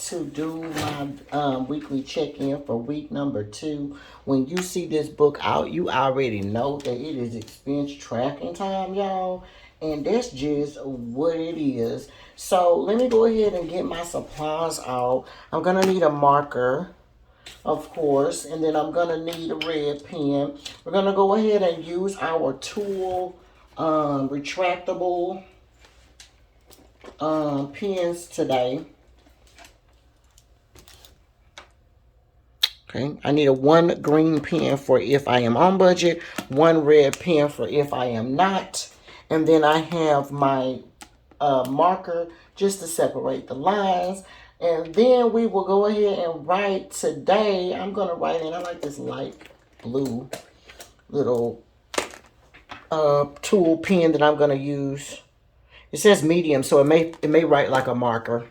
to do my weekly check-in for week number 2. When you see this book out, you already know that it is expense tracking time, y'all. And that's just what it is. So let me go ahead and get my supplies out. I'm going to need a marker, of course, and then I'm going to need a red pen. We're going to go ahead and use our tool retractable pens today. Okay, I need a 1 green pen for if I am on budget, 1 red pen for if I am not, and then I have my marker just to separate the lines. And then we will go ahead and write today. I'm going to write in, I like this light blue little tool pen that I'm going to use. It says medium, so it may write like a marker.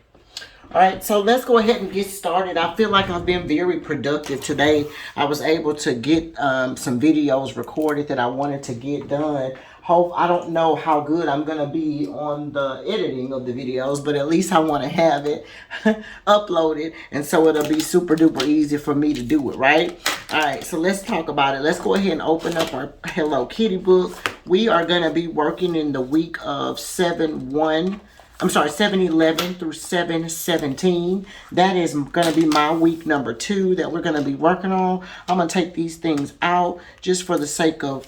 All right, so let's go ahead and get started. I feel like I've been very productive today. I was able to get some videos recorded that I wanted to get done. I don't know how good I'm going to be on the editing of the videos, but at least I want to have it uploaded, and so it'll be super duper easy for me to do it, right? All right, so let's talk about it. Let's go ahead and open up our Hello Kitty book. We are going to be working in the week of 7/11 through 7/17. That is going to be my week number 2 that we're going to be working on. I'm going to take these things out just for the sake of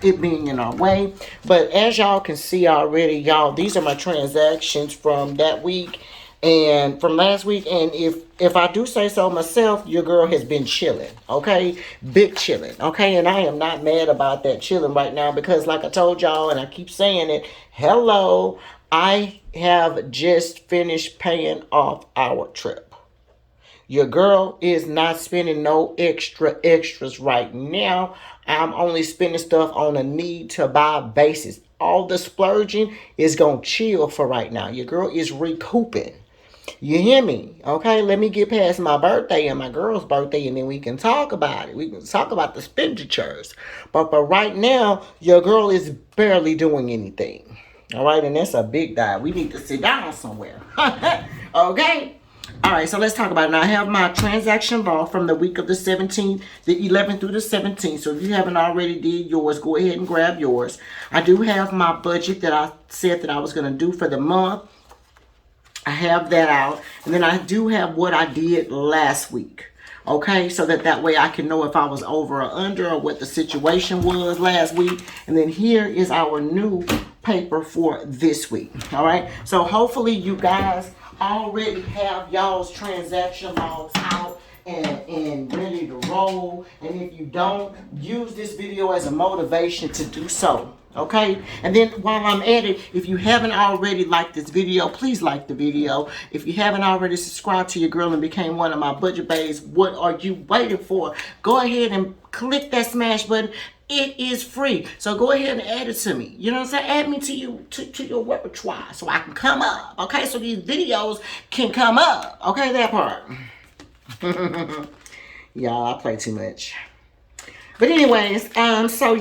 it being in our way. But as y'all can see already, y'all, these are my transactions from that week and from last week. And if I do say so myself, your girl has been chilling, okay? Big chilling, okay? And I am not mad about that chilling right now because like I told y'all, and I keep saying it, hello, I have just finished paying off our trip. Your girl is not spending no extras right now. I'm only spending stuff on a need to buy basis. All the splurging is going to chill for right now. Your girl is recouping. You hear me? Okay, let me get past my birthday and my girl's birthday, and then we can talk about it. We can talk about the expenditures. But right now, your girl is barely doing anything. All right, and that's a big dive. We need to sit down somewhere. Okay? All right, so let's talk about it. Now, I have my transaction log from the week of the 17th, the 11th through the 17th. So if you haven't already did yours, go ahead and grab yours. I do have my budget that I said that I was going to do for the month. I have that out. And then I do have what I did last week. Okay, so that way I can know if I was over or under or what the situation was last week. And then here is our new paper for this week. All right, so hopefully you guys already have y'all's transaction logs out and ready to roll. And if you don't, use this video as a motivation to do so. Okay, and then while I'm at it, if you haven't already liked this video, please like the video. If you haven't already subscribed to your girl and became one of my budget babes, what are you waiting for? Go ahead and click that smash button. It is free, so go ahead and add it to me. You know what I'm saying? Add me to you to your repertoire so I can come up. Okay, so these videos can come up. Okay, that part. Y'all, I play too much. But anyways, so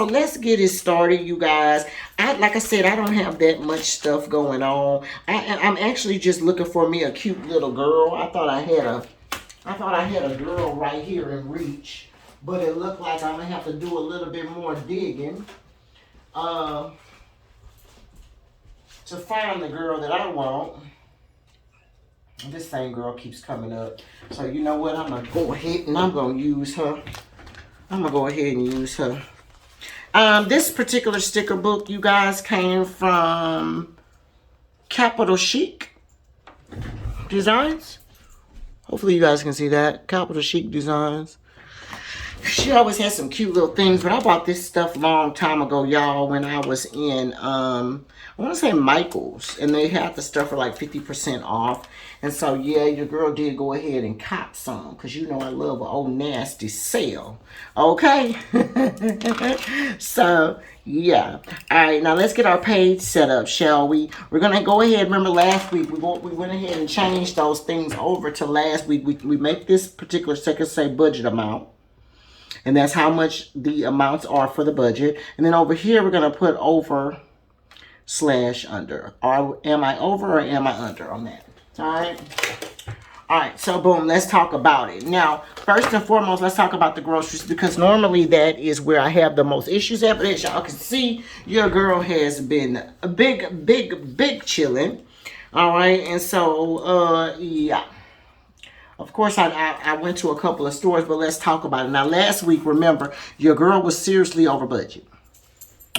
let's get it started, you guys. Like I said, I don't have that much stuff going on. I'm actually just looking for me a cute little girl. I thought I had a girl right here in reach, but it looked like I'm gonna have to do a little bit more digging to find the girl that I want. This same girl keeps coming up, so you know what? I'm gonna go ahead and I'm gonna use her. This particular sticker book, you guys, came from Capital Chic Designs. Hopefully you guys can see that. Capital Chic Designs. She always has some cute little things, but I bought this stuff a long time ago, y'all, when I was in, I want to say Michael's, and they had the stuff for like 50% off. And so, yeah, your girl did go ahead and cop some, because you know I love an old nasty sale. Okay? So, yeah. All right, now let's get our page set up, shall we? We're going to go ahead. Remember last week, we went ahead and changed those things over to last week. We make this particular second say budget amount. And that's how much the amounts are for the budget. And then over here, we're going to put over / under. Am I over or am I under on that? All right. All right, so boom, let's talk about it. Now, first and foremost, let's talk about the groceries because normally that is where I have the most issues at. But as y'all can see, your girl has been a big chilling. All right, and so, yeah. Of course, I went to a couple of stores, but let's talk about it. Now, last week, remember, your girl was seriously over budget.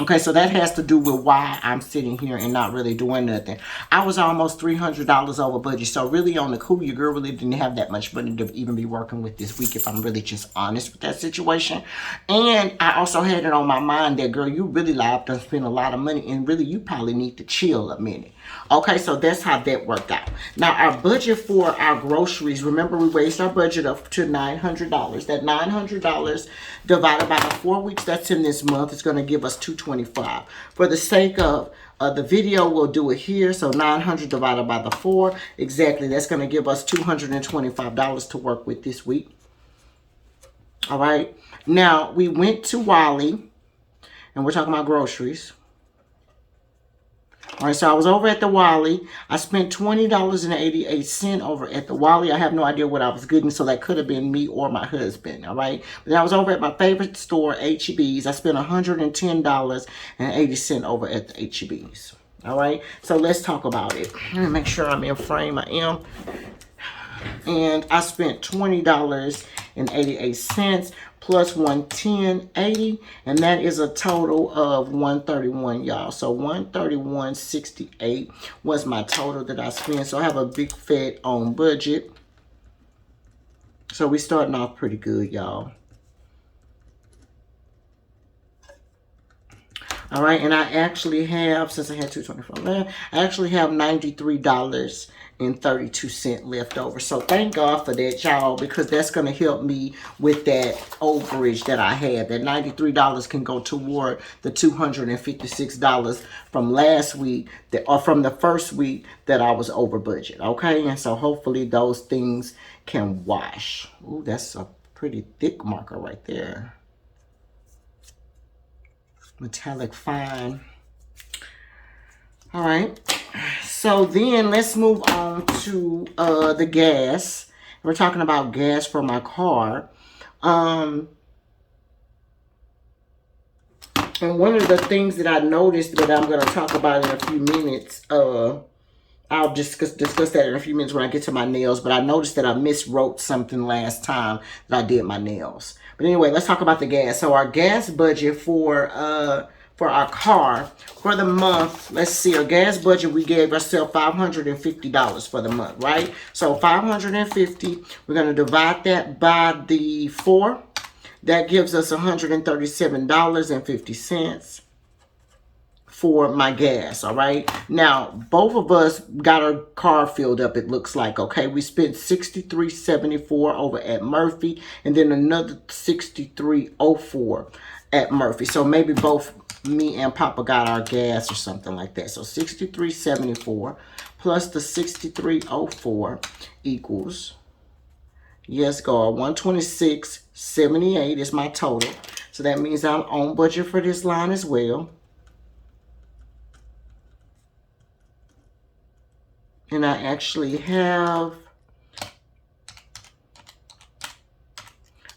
Okay, so that has to do with why I'm sitting here and not really doing nothing. I was almost $300 over budget. So really on the cool, your girl really didn't have that much money to even be working with this week, if I'm really just honest with that situation. And I also had it on my mind that, girl, you really liable to spend a lot of money and really you probably need to chill a minute. Okay, so that's how that worked out. Now, our budget for our groceries, remember we raised our budget up to $900. That $900 divided by the 4 weeks that's in this month is going to give us $225. For the sake of the video, we'll do it here. So 900 divided by the 4, exactly, that's going to give us $225 to work with this week. All right. Now, we went to YALL, and we're talking about groceries. All right, so I was over at the YALL. I spent $20.88 over at the YALL. I have no idea what I was getting, so that could have been me or my husband, all right? But then I was over at my favorite store, HEYY's. I spent $110.80 over at the HEYY's, all right? So let's talk about it. Let me make sure I'm in frame. I am. And I spent $20.88 plus $110.80, and that is a total of $131, y'all. So $131.68 was my total that I spent. So I have a big fat on budget. So we starting off pretty good, y'all. All right, and I actually have, since I had $224 left, I actually have $93.32 left over. So thank God for that, y'all, because that's going to help me with that overage that I had. That $93 can go toward the $256 from last week, or from the first week that I was over budget, okay? And so hopefully those things can wash. Ooh, that's a pretty thick marker right there. Metallic fine. All right, so then let's move on to the gas. We're talking about gas for my car. And one of the things that I noticed that I'm going to talk about in a few minutes, I'll discuss that in a few minutes when I get to my nails, but I noticed that I miswrote something last time that I did my nails. But anyway, let's talk about the gas. So our gas budget for our car for the month, let's see, our gas budget, we gave ourselves $550 for the month, right? So $550, we're going to divide that by the 4. That gives us $137.50 for my gas, all right? Now, both of us got our car filled up, it looks like, okay? We spent $63.74 over at Murphy, and then another $63.04 at Murphy. So maybe both me and Papa got our gas or something like that. So $63.74 plus the $63.04 equals, yes, God, $126.78 is my total. So that means I'm on budget for this line as well. And I actually got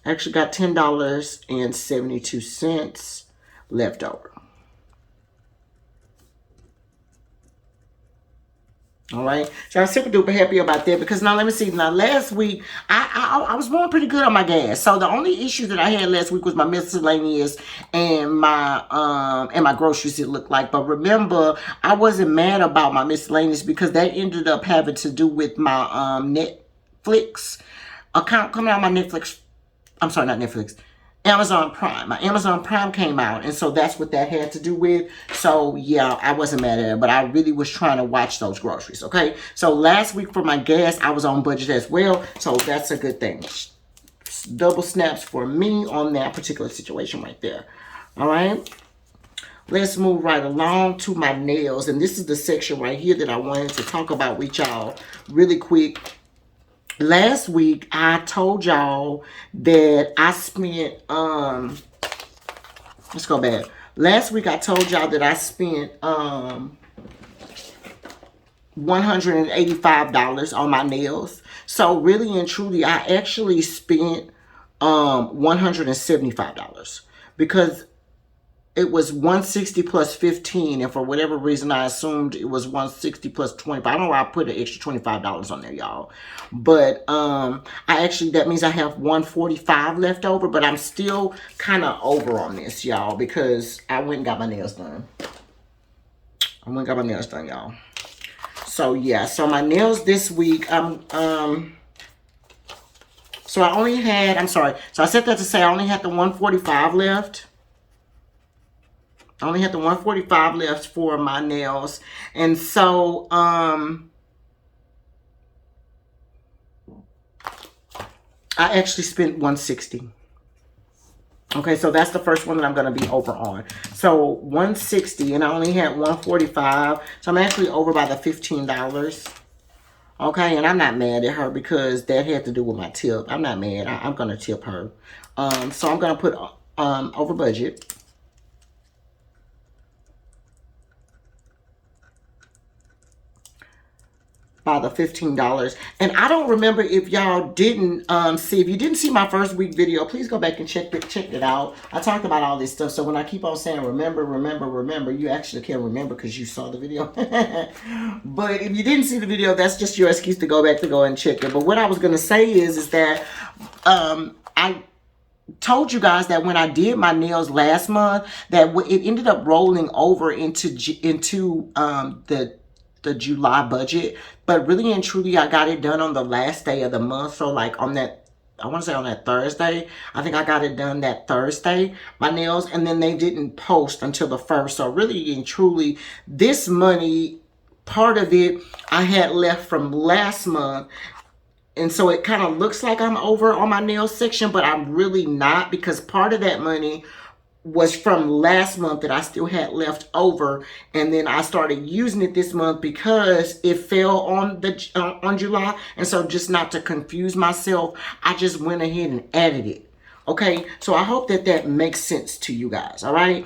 $10.72 left over. All right, so I'm super duper happy about that because now let me see. Now last week I was going pretty good on my gas. So the only issue that I had last week was my miscellaneous and my groceries, it looked like. But remember, I wasn't mad about my miscellaneous because that ended up having to do with my Netflix account coming out. My Netflix, I'm sorry, not Netflix, Amazon Prime. My Amazon Prime came out, and so that's what that had to do with. So, yeah, I wasn't mad at it, but I really was trying to watch those groceries, okay? So, last week for my gas, I was on budget as well, so that's a good thing. Double snaps for me on that particular situation right there, all right? Let's move right along to my nails, and this is the section right here that I wanted to talk about with y'all really quick. Last week, I told y'all that I spent, let's go back. Last week, I told y'all that I spent, $185 on my nails. So really and truly, I actually spent $175 because it was 160 plus 15, and for whatever reason I assumed it was 160 plus 25. I don't know why I put an extra $25 on there, y'all. But I actually, that means I have 145 left over, but I'm still kind of over on this, y'all, because I went and got my nails done. Y'all. So yeah, so my nails this week, so I only had, I'm sorry, so I said that to say I only had the 145 left. I only had the 145 left for my nails. And so, I actually spent 160. Okay, so that's the first one that I'm going to be over on. So 160, and I only had 145. So I'm actually over by the $15. Okay, and I'm not mad at her because that had to do with my tip. I'm not mad. I'm going to tip her. So I'm going to put over budget. By the $15. And I don't remember if y'all didn't see, if you didn't see my first week video, please go back and check it out. I talked about all this stuff, so when I keep on saying remember, you actually can remember because you saw the video. But if you didn't see the video, that's just your excuse to go back to go and check it. But what I was going to say is that I told you guys that when I did my nails last month, that it ended up rolling over into the July budget, but really and truly I got it done on the last day of the month. So like on that, I want to say on that Thursday, I think I got it done that Thursday, my nails, and then they didn't post until the 1st. So really and truly, this money, part of it I had left from last month. And so it kind of looks like I'm over on my nail section, but I'm really not, because part of that money was from last month that I still had left over, and then I started using it this month because it fell on July. And so just not to confuse myself, I just went ahead and added it. Okay, so I hope that makes sense to you guys. All right.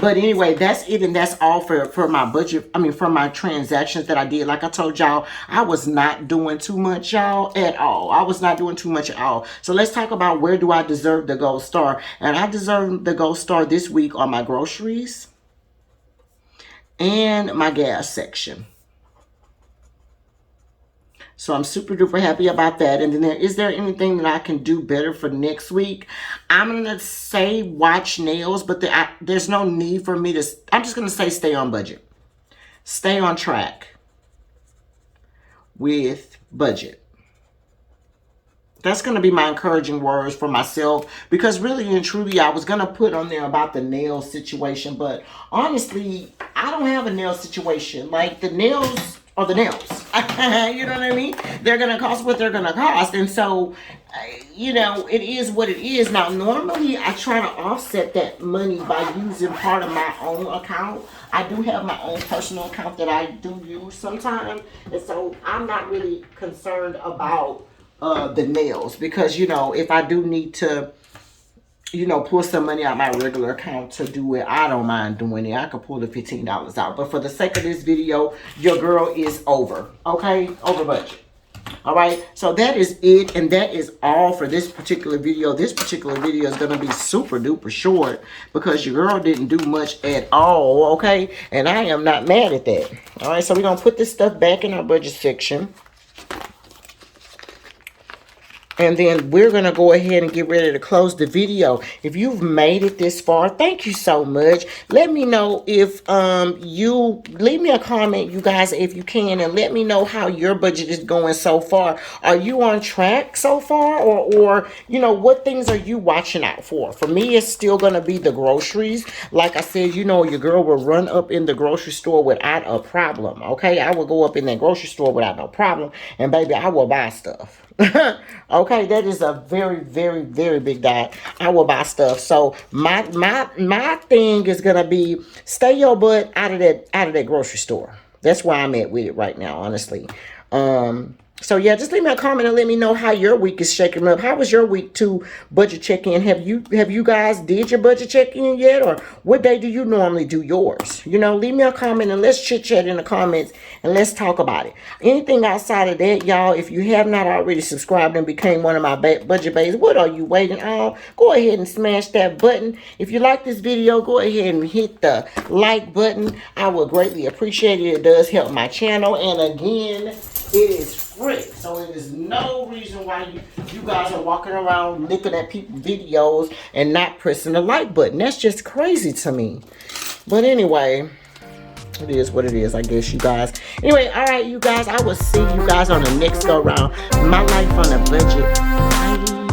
But anyway, that's it, and that's all for my budget. I mean, for my transactions that I did. Like I told y'all, I was not doing too much, y'all, at all. I was not doing too much at all. So let's talk about where do I deserve the gold star. And I deserve the gold star this week on my groceries and my gas section. So I'm super duper happy about that. And then is there anything that I can do better for next week? I'm going to say watch nails, but there's no need for me to, I'm just going to say stay on budget. Stay on track with budget. That's going to be my encouraging words for myself, because really and truly I was going to put on there about the nail situation, but honestly, I don't have a nail situation. Like, the nails are the nails. You know what I mean? They're going to cost what they're going to cost. And so, you know, it is what it is. Now, normally I try to offset that money by using part of my own account. I do have my own personal account that I do use sometimes. And so I'm not really concerned about the nails, because, you know, if I do need to, you know, pull some money out my regular account to do it, I don't mind doing it. I could pull the $15 out. But for the sake of this video, your girl is over. Okay? Over budget. Alright? So that is it. And that is all for this particular video. This particular video is going to be super duper short because your girl didn't do much at all. Okay? And I am not mad at that. Alright? So we're going to put this stuff back in our budget section. And then we're going to go ahead and get ready to close the video. If you've made it this far, thank you so much. Let me know if you leave me a comment, you guys, if you can, and let me know how your budget is going so far. Are you on track so far? Or you know, what things are you watching out for? For me, it's still going to be the groceries. Like I said, you know, your girl will run up in the grocery store without a problem. Okay, I will go up in that grocery store without no problem. And baby, I will buy stuff. Okay, that is a very, very, very big diet. I will buy stuff. So my thing is gonna be stay your butt out of that grocery store. That's where I'm at with it right now, honestly. So yeah, just leave me a comment and let me know how your week is shaking up. How was your week to budget check-in? Have you guys did your budget check-in yet? Or what day do you normally do yours? You know, leave me a comment and let's chit-chat in the comments and let's talk about it. Anything outside of that, y'all, if you have not already subscribed and became one of my budget bays, what are you waiting on? Go ahead and smash that button. If you like this video, go ahead and hit the like button. I would greatly appreciate it. It does help my channel. And again, it is free, so it is no reason why you guys are walking around looking at people's videos and not pressing the like button. That's just crazy to me. But anyway, it is what it is, I guess, you guys. Anyway, all right, you guys, I will see you guys on the next go round. My life on a budget. Bye.